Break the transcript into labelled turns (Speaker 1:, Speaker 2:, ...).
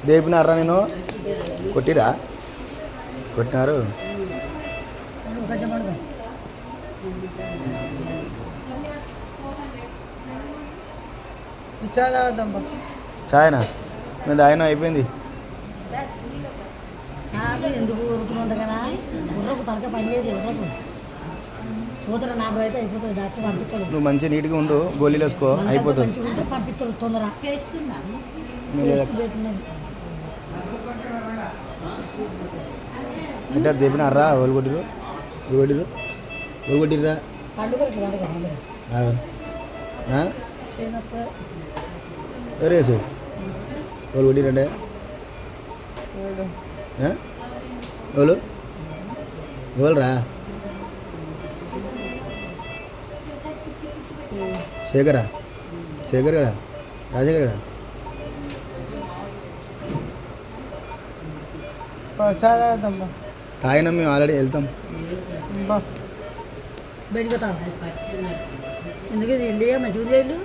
Speaker 1: దేపినారా నేను కొట్టిరా కొట్టినారు చాయనా నేను ఆయన అయిపోయింది
Speaker 2: ఎందుకు ఊరుకున్నంతకనా ఉర్రకు తలక పని లేదు ఉర్రకు సూత్ర నాకు అయితే అయిపోతుంది డాక్టర్ పంపిస్తాడు.
Speaker 1: నువ్వు మంచి నీట్గా ఉండు గోళీలు వేసుకో అయిపోతుంది
Speaker 2: మంచిగా ఉంటే పంపిస్తాడు తొందర
Speaker 1: అంటే దేపినారా వాళ్ళు కొట్టిరు కొట్టిర్రా ఎవరేసు వాళ్ళు కొట్టిరంటే ఎవరు ఎవరురా శేఖర్ కదా రాజశేఖర్ కదా తాగినా మేము ఆల్రెడీ వెళ్తాం
Speaker 2: బయటకు ఎందుకు ఇల్లు మంచిగా ఇల్లు